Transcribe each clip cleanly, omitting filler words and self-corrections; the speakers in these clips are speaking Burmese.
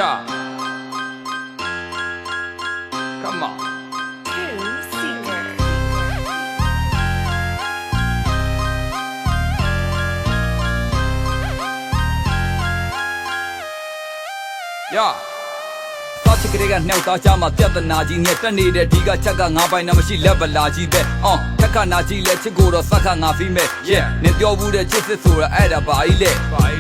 Yeah. Come on. Singer. Yeah. ချစ်ကလေးကနှောက်သားချမှာပြဿနာကြီးနဲ့တက်နေတဲ့ဒီကချက်ကငါပိုင်နာမရှိလက်ဗလာကြီးပဲခက်ခနာကြီးလဲချစ်ကိုတော့စခငါဖီးမဲ့ yeah နင်ပြောဘူးတဲ့ချစ်စစ်ဆိုတာအဲ့ဒါဘာကြီးလဲ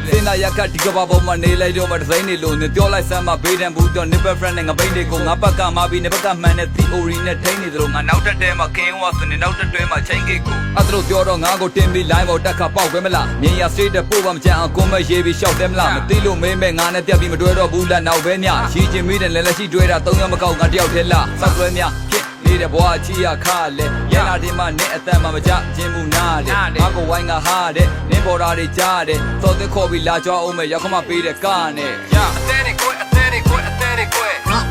စင်နာရကဒီကဘာပေါ်မှာနေလိုက်တော့မှဒီဇိုင်းနေလို့နင်ပြောလိုက်စမ်းမဘေးတန်ဘူးတော့ nipple friend နဲ့ငါပိတ်တွေကိုငါဘက်ကမှပြီးနေဘက်ကမှန်တဲ့ theory နဲ့ထိန်းနေသလိုငါနောက်တက်တဲမှာကင်းဝါစနေနောက်တက်တွဲမှာချိန်ကိတ်ကိုအဲ့ဒါလို့ပြောတော့ငါကိုတင်ပြီး line ပေါ်တက်ခါပေါက်ခွဲမလားမြင်ရ straight တဲ့ပို့ပါမကြအောင်ကွန်မန့်ရေးပြီးရှောက်တယ်မလားမသိလို့မေးမဲ့ငါနဲ့တက်ပြီးမတွဲတော့ဘူးလားနောက်ပဲညရီချင်မိတယ်လဲလက်ရှိတွဲတာ3ရက်မကောက်ငါတယောက်ထဲလားစောက်တွဲများဖြစ်နေတဲ့ဘွားချီရခါလဲရနာတင်မှနဲ့အတန်မှမကြခြင်းဘူးနားတယ်ငါကိုဝိုင်းကဟာတဲ့နင်းပေါ်တာတွေကြားတယ်စောတဲ့ခေါ်ပြီးလာကြအောင်မဲ့ရောက်ခမပေးတဲ့ကားနဲ့အသေးတွေကိုအသေးတွေကိုအသေးတွေကို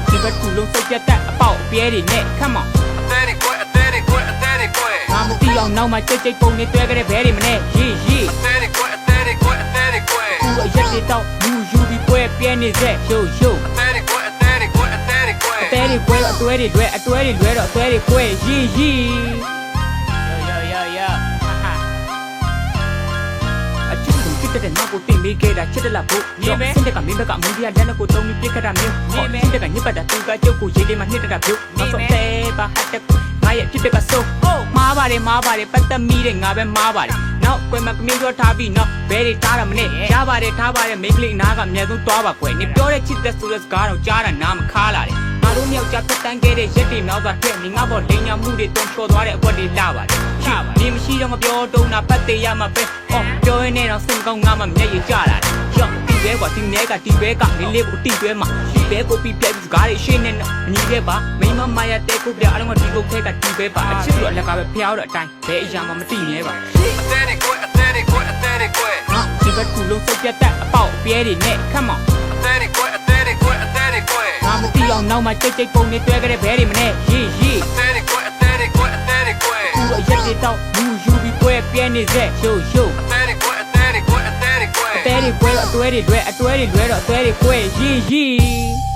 ဒီဘက်ကူလုံးစိတ်ပြတ်တဲ့အပေါက်အပြဲတွေနဲ့ come on အသေးတွေကိုအသေးတွေကိုအသေးတွေကိုငါမသိအောင်နောက်မှကြိတ်ပုံနေတွဲကြတဲ့ဘဲတွေမနဲ့ရေးရေးအသေးတွေကိုအသေးတွေကိုအသေးတွေကိုသူ့ရက်တွေတော့ယူပြီးပွဲပြဲနေစေရှိုးရှိုးအသေးတွေကိုအသေးတွေကိုအသေးတွေကိုအသေးတွေပွဲတော့အတွဲတွေလွဲအတွဲတွေလွဲတော့အတွဲတွေပွဲရေးရေးအချစ်ကိုချစ်တဲ့နောက်ကိုတင်ပေးခဲ့တာချစ်တယ်လားဖို့စင်တဲ့ကမင်းဘက်ကမင်းကြီးလက်နဲ့ကိုတုံးပြီးပြစ်ခတ်တာမျိုးစင်တဲ့ကညစ်ပတ်တာသူကကျုပ်ကိုရေးတယ်မှနှစ်တက်တာပြုတ်နောက်ဆုံးတဲ့ပါဟတ်တဲ့ငါရဲ့ဖြစ်ဖြစ်ကဆိုးမားပါတယ်ပတ်သက်မိတဲ့ငါပဲမားပါတယ်နောက်ကွယ်မှာကမင်းပြောထားပြီးနော်ဘဲတွေထားတာမနဲ့ရပါတယ်ထားပါတယ်မိတ်ကလေးနားကအမြဲဆုံးသွားပါကွယ်နေပြောတဲ့ချစ်တဲ့ဆိုတဲ့စကားတော့ကြားတာနားမခါလာတယ်ငါတို့မြောက်ကြဖြတ်တန်းခဲ့တဲ့ရက်တွေမြောက်သွားတဲ့နေငါပေါ်လိန်ညာမှုတွေတုံချော်သွားတဲ့အကွက်တွေလာပါတယ်နေမရှိတော့မပြောတုံးတာပတ်သေးရမှာပဲပြောရင်းနဲ့တော့စင်ကောင်းငါမှမျက်ရည်ကျလာတယ်ရော့ဒီဘဲကဒီနဲကဒီဘဲကလေးလေးကိုတီးတွဲမှာဒီဘဲကိုပြီးပြဲစကားတွေရှင်းနေတော့အညီတဲ့ပါမိမမရတဲ့ကိုပြအားလုံးကဒီကိုထဲကဒီဘဲပါအချစ်တို့အလက်ကပဲဖျားတော့အတိုင်းဘဲအရာမှမသိနေပါအသေးတွေကိုအသေးတွေကိုအသေးတွေကိုဒီဘက်ကူလုံးစိတ်ပြတ်တဲ့အပေါက်အပြဲတွေနဲ့ come on အသေးတွေကိုအသေးတွေကိုအသေးတွေကိုငါမသိအောင်နောက်မှကြိတ်ပုံနေတွဲကြတဲ့ဘဲတွေမနဲ့ရေးရေးအသေးတွေကိုအသေးတွေကိုအသေးတွေကိုသူ့ရက်တွေတော့ယူပြီးပွဲပြဲနေစေရှိုးရှိုးအသေးတွေကိုအသေးတွေကိုအသေးတွေကိုအသေးတွေပွဲတော့အတွဲတွေလွဲတော့အတွဲတွေပွဲရေးရေး